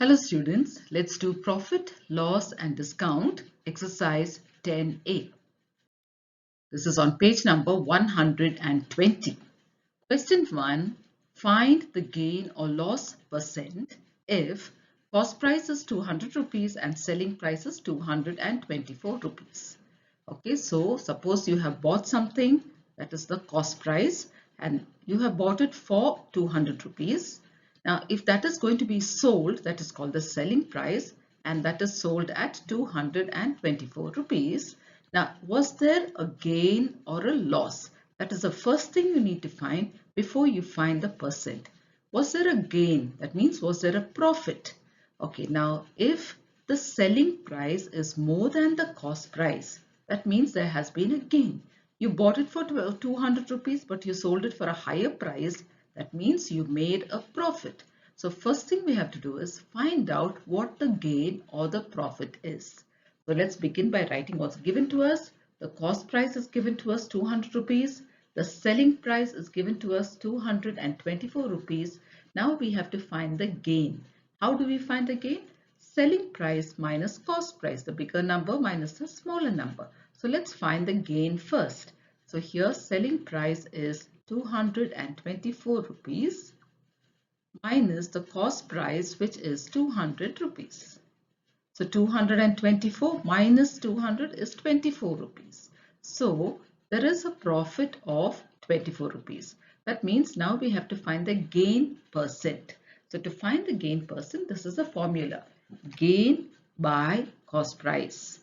Hello students, let's do profit, loss and discount exercise 10a. This is on page number 120. Question 1. Find the gain or loss percent if cost price is 200 rupees and selling price is 224 rupees. Okay, so suppose you have bought something, that is the cost price, and you have bought it for 200 rupees. Now, if that is going to be sold, that is called the selling price, and that is sold at 224 rupees. Now, was there a gain or a loss? That is the first thing you need to find before you find the percent. Was there a gain? That means, was there a profit? Okay, now if the selling price is more than the cost price, that means there has been a gain. You bought it for 200 rupees, but you sold it for a higher price. That means you made a profit. So first thing we have to do is find out what the gain or the profit is. So let's begin by writing what's given to us. The cost price is given to us 200 rupees. The selling price is given to us 224 rupees. Now we have to find the gain. How do we find the gain? Selling price minus cost price, the bigger number minus the smaller number. So let's find the gain first. So here selling price is 224 rupees minus the cost price, which is 200 rupees. So 224 minus 200 is 24 rupees. So there is a profit of 24 rupees. That means now we have to find the gain percent. So to find the gain percent, this is the formula. Gain by cost price.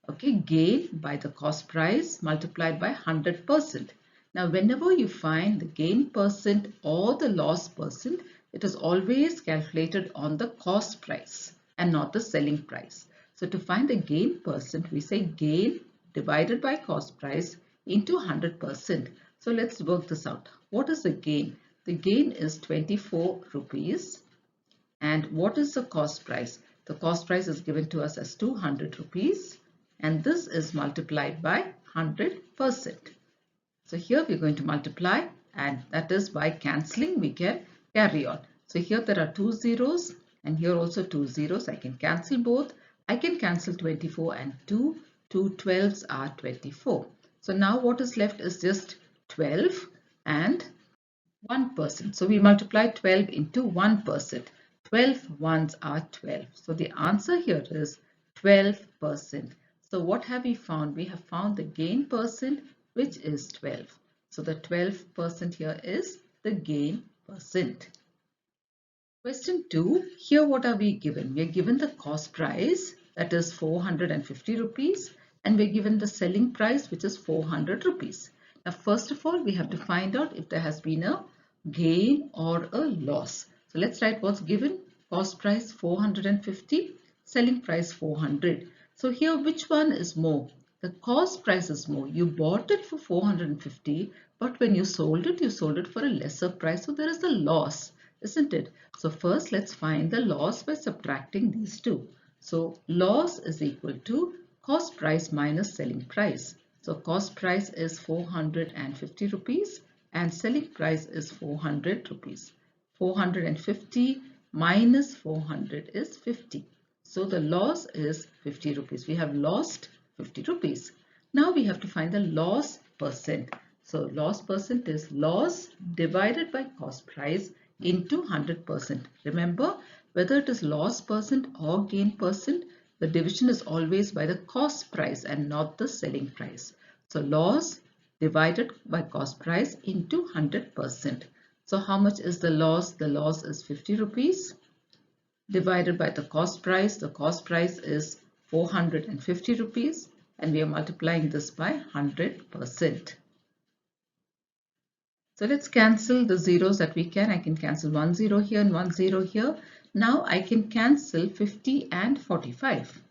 Okay, gain by the cost price multiplied by 100%. Now, whenever you find the gain percent or the loss percent, it is always calculated on the cost price and not the selling price. So to find the gain percent, we say gain divided by cost price into 100%. So let's work this out. What is the gain? The gain is 24 rupees. And what is the cost price? The cost price is given to us as 200 rupees. And this is multiplied by 100%. So here we're going to multiply, and that is by cancelling we can carry on. So here there are two zeros and here also two zeros. I can cancel both. I can cancel 24 and 2. 2 12s are 24. So now what is left is just 12 and 1%. So we multiply 12 into 1%. 12 ones are 12. So the answer here is 12%. So what have we found? We have found the gain percent, which is 12. So the 12% here is the gain percent. Question 2. Here what are we given? We are given the cost price, that is 450 rupees, and we are given the selling price, which is 400 rupees. Now first of all, we have to find out if there has been a gain or a loss. So let's write what's given. Cost price 450, selling price 400. So here which one is more? The cost price is more. You bought it for 450, but when you sold it for a lesser price. So there is a loss, isn't it? So first let's find the loss by subtracting these two. So loss is equal to cost price minus selling price. So cost price is 450 rupees and selling price is 400 rupees. 450 minus 400 is 50. So the loss is 50 rupees. We have lost 50 rupees. Now we have to find the loss percent. So loss percent is loss divided by cost price into 100%. Remember, whether it is loss percent or gain percent, the division is always by the cost price and not the selling price. So loss divided by cost price into 100%. So how much is the loss? The loss is 50 rupees. Divided by the cost price. The cost price is 450 rupees and we are multiplying this by 100%. So let's cancel the zeros that we can. I can cancel 1 0 here and 1 0 here. Now I can cancel 50 and 45.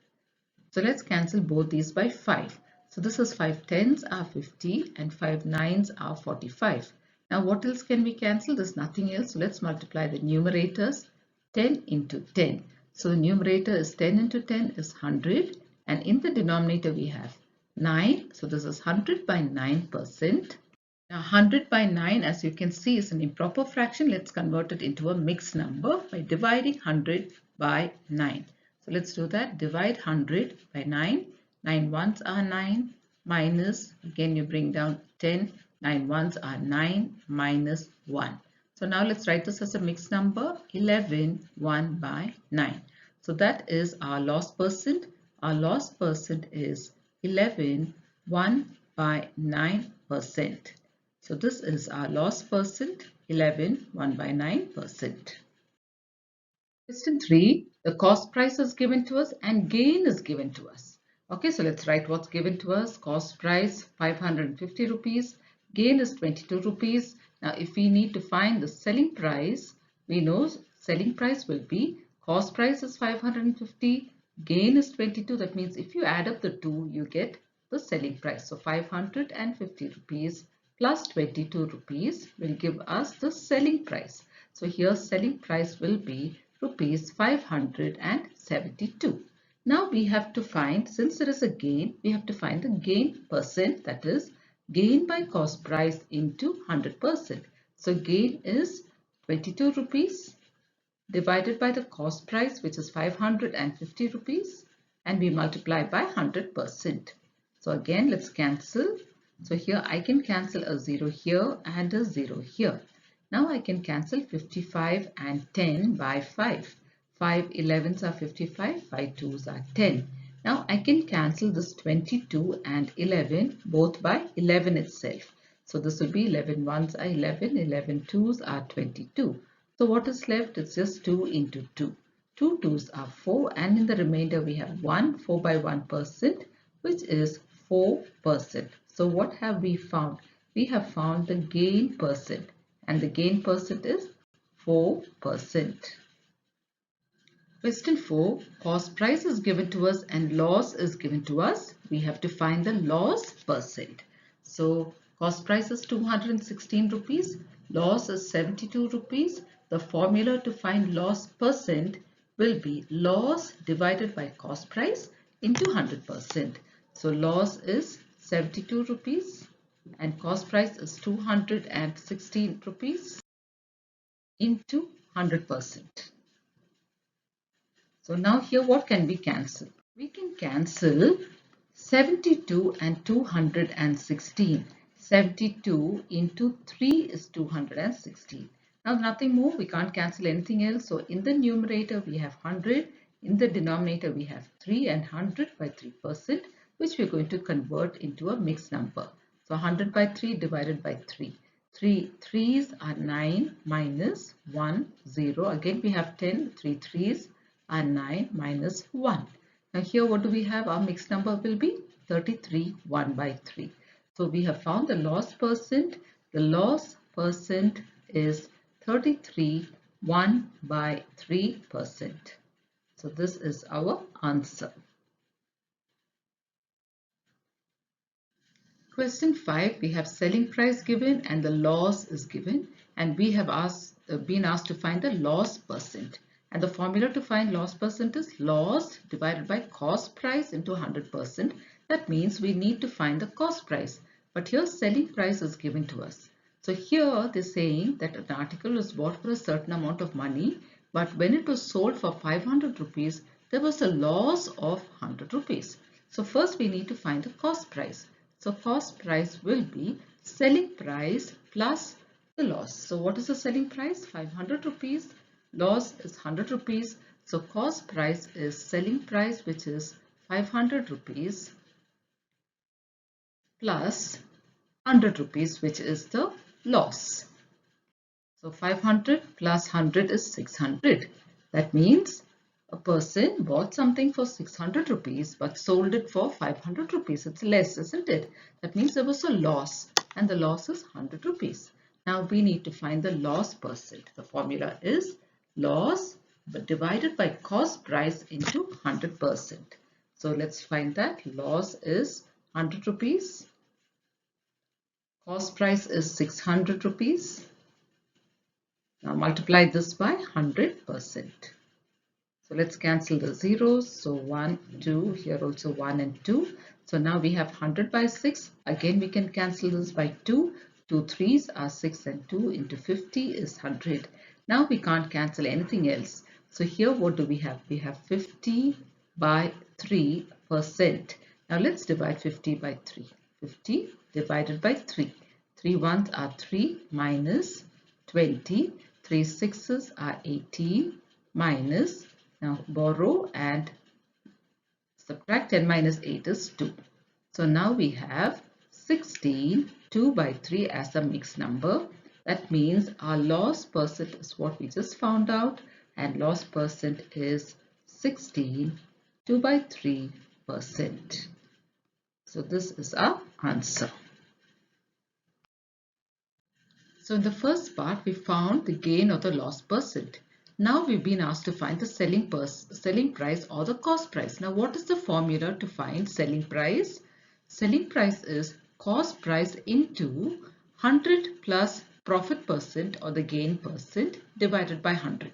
So let's cancel both these by 5. So this is 5 tens are 50 and 5 nines are 45. Now what else can we cancel? There's nothing else. So let's multiply the numerators. 10 into 10. So the numerator is 10 into 10 is 100, and in the denominator we have 9. So this is 100 by 9%. Now 100 by 9, as you can see, is an improper fraction. Let's convert it into a mixed number by dividing 100 by 9. So let's do that. Divide 100 by 9. 9 ones are 9 minus, again you bring down 10. 9 ones are 9 minus 1. So now let's write this as a mixed number, 11 1 by 9. So that is our loss percent. Our loss percent is 11 1 by 9%. So this is our loss percent, 11 1 by 9%. Question 3, the cost price is given to us and gain is given to us. Okay, so let's write what's given to us. Cost price 550 rupees, gain is 22 rupees. Now if we need to find the selling price, we know selling price will be cost price is 550, gain is 22. That means if you add up the two, you get the selling price. So 550 rupees plus 22 rupees will give us the selling price. So here selling price will be rupees 572. Now we have to find, since there is a gain, we have to find the gain percent, that is gain by cost price into 100%. So gain is 22 rupees divided by the cost price, which is 550 rupees, and we multiply by 100%. So again, let's cancel. So here I can cancel a 0 here and a 0 here. Now I can cancel 55 and 10 by 5. 5 11s are 55, 5 2s are 10. Now I can cancel this 22 and 11 both by 11 itself. So this will be 11 ones are 11, 11 twos are 22. So what is left? It's just 2 into 2. 2 twos are 4, and in the remainder we have 1, 4 by 1%, which is 4%. So what have we found? We have found the gain percent, and the gain percent is 4%. Question 4, cost price is given to us and loss is given to us. We have to find the loss percent. So cost price is 216 rupees, loss is 72 rupees. The formula to find loss percent will be loss divided by cost price into 100%. So loss is 72 rupees and cost price is 216 rupees into 100%. So now here what can we cancel? We can cancel 72 and 216. 72 into 3 is 216. Now nothing more, we can't cancel anything else. So in the numerator we have 100, in the denominator we have 3 and 100 by 3%, which we are going to convert into a mixed number. So 100 by 3 divided by 3. 3 threes are 9 minus 1, 0. Again we have 10, 3 threes are 9 minus 1. Now here what do we have? Our mixed number will be 33 1 by 3. So we have found the loss percent. The loss percent is 33 1 by 3%. So this is our answer. Question 5, we have selling price given and the loss is given, and we have been asked to find the loss percent. And the formula to find loss percent is loss divided by cost price into 100%. That means we need to find the cost price. But here selling price is given to us. So here they're saying that an article was bought for a certain amount of money, but when it was sold for 500 rupees, there was a loss of 100 rupees. So first we need to find the cost price. So cost price will be selling price plus the loss. So what is the selling price? 500 rupees. Loss is 100 rupees. So cost price is selling price, which is 500 rupees plus 100 rupees, which is the loss. So 500 plus 100 is 600. That means a person bought something for 600 rupees but sold it for 500 rupees. It's less, isn't it? That means there was a loss, and the loss is 100 rupees. Now we need to find the loss percent. The formula is loss divided by cost price into 100%. So let's find that. Loss is 100 rupees. Cost price is 600 rupees. Now multiply this by 100%. So let's cancel the zeros. So 1, 2, here also 1 and 2. So now we have 100 by 6. Again we can cancel this by 2. 2 threes are 6 and 2 into 50 is 100. Now we can't cancel anything else. So here what do we have? We have 50 by 3%. Now let's divide 50 by 3. 50 divided by 3. 3 ones are 3 minus 20. 3 sixes are 18 minus, now borrow and subtract 10 minus 8 is 2. So now we have 16, 2 by 3 as a mixed number. That means our loss percent is what we just found out, and loss percent is 16, 2 by 3%. So this is our answer. So in the first part, we found the gain or the loss percent. Now we've been asked to find the selling price or the cost price. Now what is the formula to find selling price? Selling price is cost price into 100 plus profit percent or the gain percent divided by 100.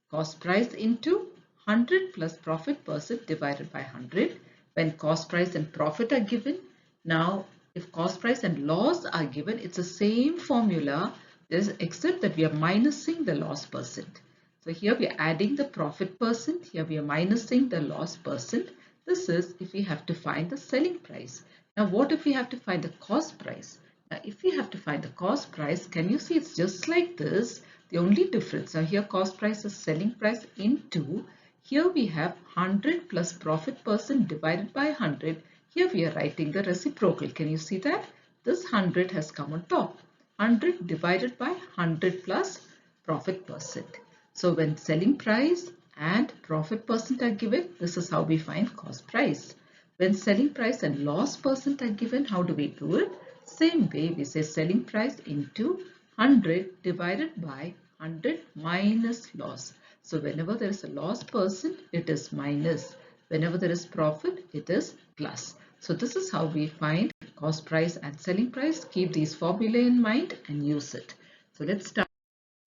Cost price into 100 plus profit percent divided by 100. When cost price and profit are given, now if cost price and loss are given, it's the same formula, except that we are minusing the loss percent. So here we are adding the profit percent, here we are minusing the loss percent. This is if we have to find the selling price. Now what if we have to find the cost price? Now if we have to find the cost price, can you see it's just like this? The only difference, now here cost price is selling price into, here we have 100 plus profit percent divided by 100. Here we are writing the reciprocal. Can you see that? This 100 has come on top. 100 divided by 100 plus profit percent. So when selling price and profit percent are given, this is how we find cost price. When selling price and loss percent are given, how do we do it? Same way, we say selling price into 100 divided by 100 minus loss. So whenever there is a loss percent, it is minus. Whenever there is profit, it is plus. So this is how we find cost price and selling price. Keep these formulae in mind and use it. So let's start.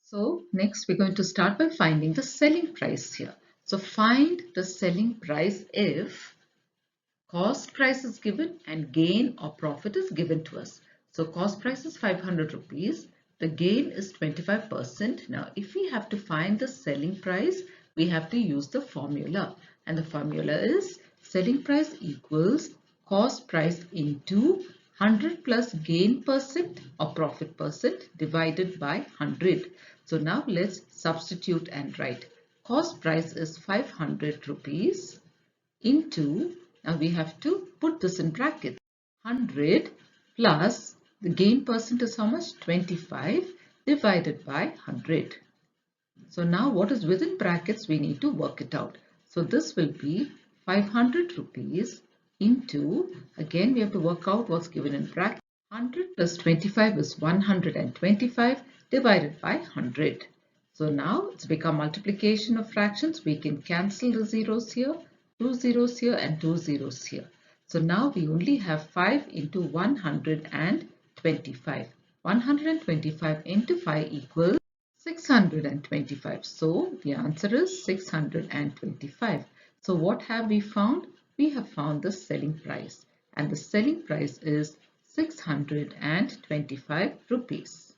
So next we're going to start by finding the selling price here. So find the selling price if cost price is given and gain or profit is given to us. So cost price is 500 rupees. The gain is 25%. Now if we have to find the selling price, we have to use the formula. And the formula is selling price equals cost price into 100 plus gain percent or profit percent divided by 100. So now let's substitute and write. Cost price is 500 rupees into, now we have to put this in brackets, 100 plus the gain percent is how much? 25 divided by 100. So now what is within brackets, we need to work it out. So this will be 500 rupees into, again we have to work out what's given in bracket. 100 plus 25 is 125 divided by 100. So now it's become multiplication of fractions. We can cancel the zeros here, 2 zeros here and 2 zeros here. So now we only have 5 into 125. 125 into 5 equals 625. So the answer is 625. So what have we found? We have found the selling price, and the selling price is 625 rupees.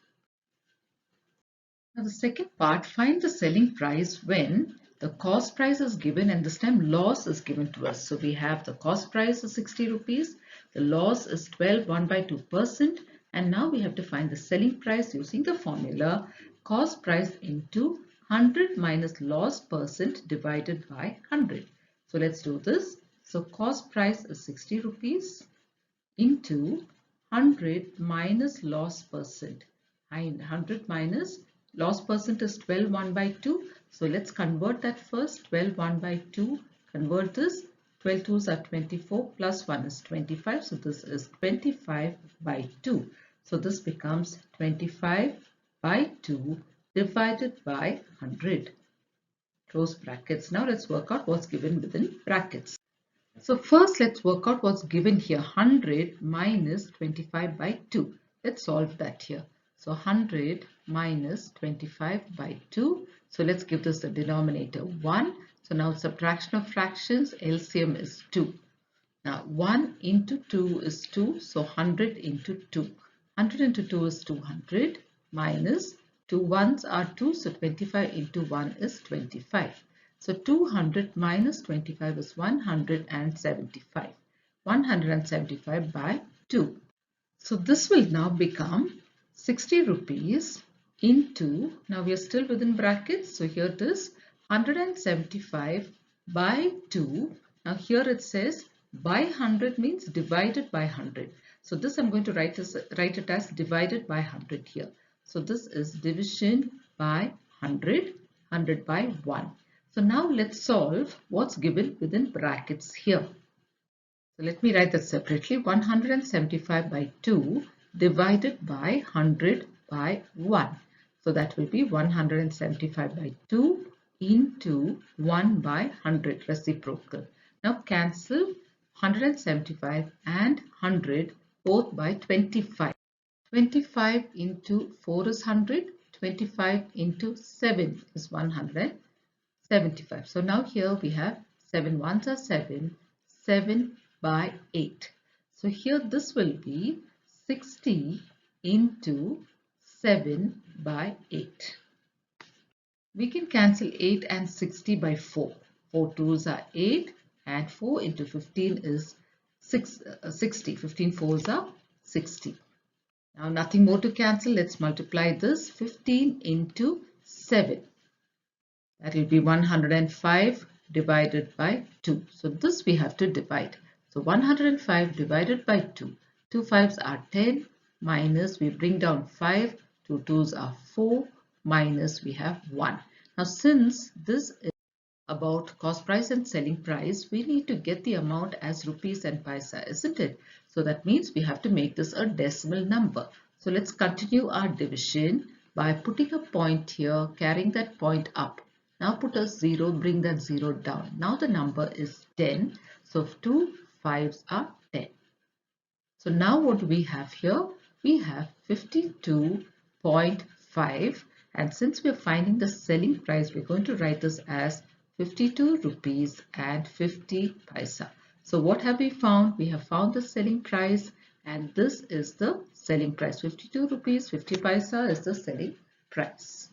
Now the second part, find the selling price when the cost price is given and this time loss is given to us. So we have the cost price is 60 rupees, the loss is 12, 1 by 2%, and now we have to find the selling price using the formula cost price into 100 minus loss percent divided by 100. So let's do this. So cost price is 60 rupees into 100 minus loss percent. 100 minus loss percent is 12, 1 by 2. So let's convert that first. 12, 1 by 2. Convert this. 12 2s are 24 plus 1 is 25. So this is 25 by 2. So this becomes 25 by 2 divided by 100. Close brackets. Now let's work out what's given within brackets. So first let's work out what's given here. 100 minus 25 by 2. Let's solve that here. So 100 minus 25 by 2. So let's give this the denominator 1. So now subtraction of fractions, LCM is 2. Now 1 into 2 is 2. So 100 into 2. 100 into 2 is 200 minus 2 ones are 2, so 25 into 1 is 25. So 200 minus 25 is 175. 175 by 2. So this will now become 60 rupees into, now we are still within brackets, so here it is 175 by 2. Now here it says by 100 means divided by 100. So this I'm going to write it as divided by 100 here. So this is division by 100, 100 by 1. So now let's solve what's given within brackets here. So let me write that separately. 175 by 2 divided by 100 by 1. So that will be 175 by 2 into 1 by 100 reciprocal. Now cancel 175 and 100 both by 25. 25 into 4 is 100. 25 into 7 is 175. So now here we have 7 ones are 7. 7 by 8. So here this will be 60 into 7 by 8. We can cancel 8 and 60 by 4. 4 twos are 8 and 4 into 15 is 60. 15 fours are 60. Now nothing more to cancel. Let's multiply this. 15 into 7. That will be 105 divided by 2. So this we have to divide. So 105 divided by 2. 2 fives are 10 minus we bring down 5. 2 twos are 4 minus we have 1. Now since this is about cost price and selling price, we need to get the amount as rupees and paisa, isn't it? So that means we have to make this a decimal number. So let's continue our division by putting a point here, carrying that point up. Now put a 0, bring that 0 down. Now the number is 10. So 2 fives are 10. So now what do we have here? We have 52.5, and since we are finding the selling price, we're going to write this as 52 rupees and 50 paisa. So what have we found? We have found the selling price, and this is the selling price. 52 rupees 50 paisa is the selling price.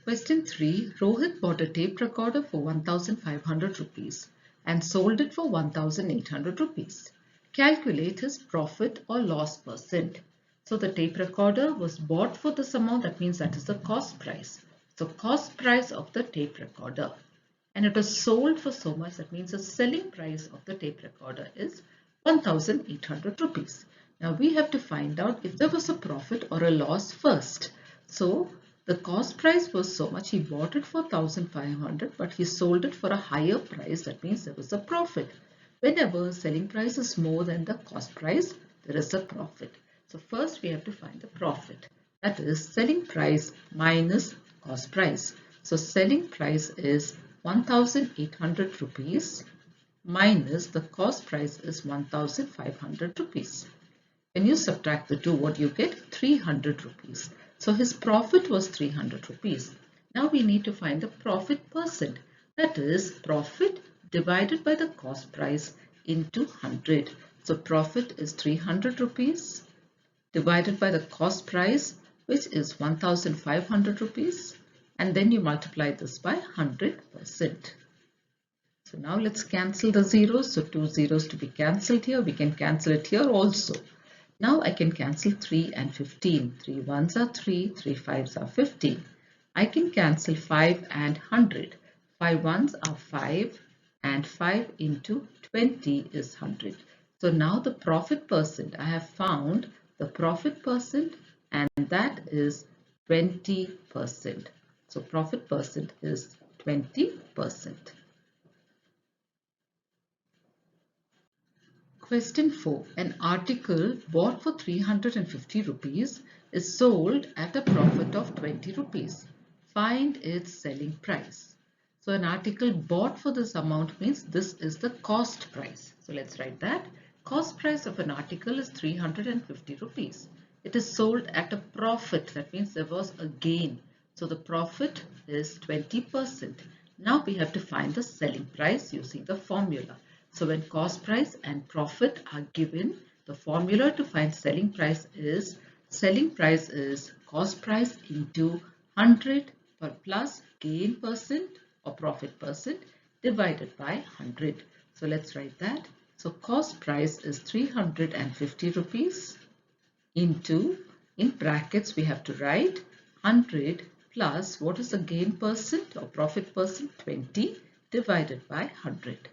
Question 3. Rohit bought a tape recorder for 1500 rupees and sold it for 1800 rupees. Calculate his profit or loss percent. So the tape recorder was bought for this amount. That means that is the cost price. So cost price of the tape recorder. And it was sold for so much. That means the selling price of the tape recorder is 1800 rupees. Now we have to find out if there was a profit or a loss first. So the cost price was so much, he bought it for 1500 but he sold it for a higher price. That means there was a profit. Whenever selling price is more than the cost price, there is a profit. So first we have to find the profit. That is selling price minus cost price. So selling price is 1800 rupees minus the cost price is 1500 rupees. When you subtract the two, what you get? 300 rupees. So his profit was 300 rupees. Now we need to find the profit percent. That is profit divided by the cost price into 100. So profit is 300 rupees divided by the cost price, which is 1500 rupees. And then you multiply this by 100%. So now let's cancel the zeros. So 2 zeros to be cancelled here. We can cancel it here also. Now I can cancel 3 and 15. 3 ones are 3, 3 fives are 15. I can cancel 5 and 100. 5 ones are 5 and 5 into 20 is 100. So now the profit percent, I have found the profit percent, and that is 20%. So profit percent is 20%. Question 4. An article bought for 350 rupees is sold at a profit of 20 rupees. Find its selling price. So an article bought for this amount means this is the cost price. So let's write that. Cost price of an article is 350 rupees. It is sold at a profit. That means there was a gain. So the profit is 20%. Now we have to find the selling price using the formula. So when cost price and profit are given, The formula to find selling price is cost price into 100 per plus gain percent or profit percent divided by 100. So let's write that. So cost price is 350 rupees into, in brackets we have to write 100 plus what is the gain percent or profit percent, 20 divided by 100.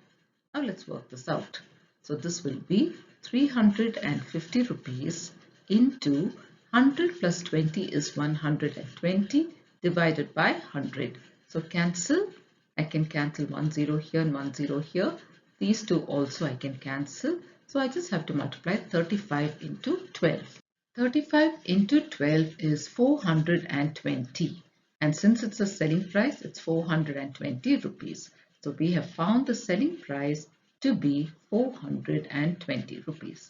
Now let's work this out. So this will be 350 rupees into 100 plus 20 is 120 divided by 100. So cancel. I can cancel 1 0 here and 1 0 here. These two also I can cancel. So I just have to multiply 35 into 12. 35 into 12 is 420. And since it's a selling price, it's 420 rupees. So we have found the selling price to be 420 rupees.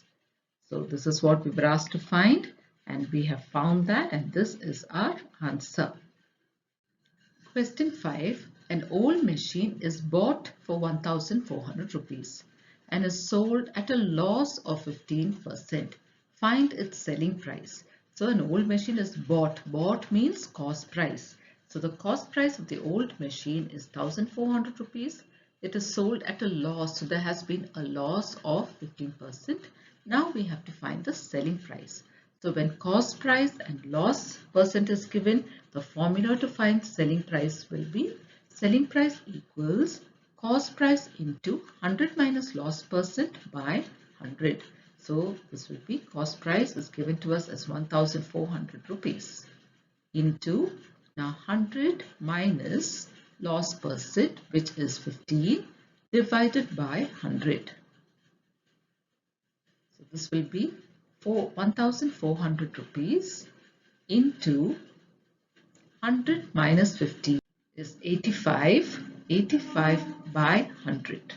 So this is what we were asked to find, and we have found that, and this is our answer. Question 5. An old machine is bought for 1400 rupees and is sold at a loss of 15%. Find its selling price. So an old machine is bought. Bought means cost price. So the cost price of the old machine is 1400 rupees. It is sold at a loss. So there has been a loss of 15%. Now we have to find the selling price. So when cost price and loss percent is given, the formula to find selling price will be selling price equals cost price into 100 minus loss percent by 100. So this will be cost price is given to us as 1400 rupees into now 100 minus loss percent, which is 15 divided by 100. So this will be 1400 rupees into 100 minus 50 is 85. 85 by 100.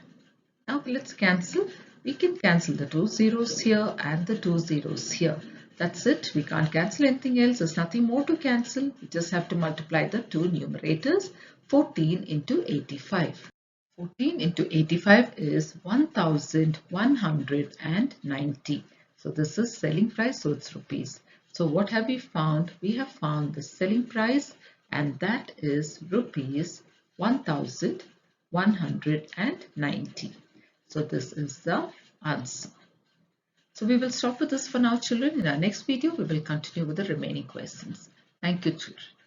Now let's cancel. We can cancel the two zeros here and the two zeros here. That's it. We can't cancel anything else. There's nothing more to cancel. We just have to multiply the two numerators. 14 into 85. 14 into 85 is 1190. So this is selling price, so it's rupees. So what have we found? We have found the selling price, and that is rupees 1190. So this is the answer. So we will stop with this for now, children. In our next video, we will continue with the remaining questions. Thank you, children.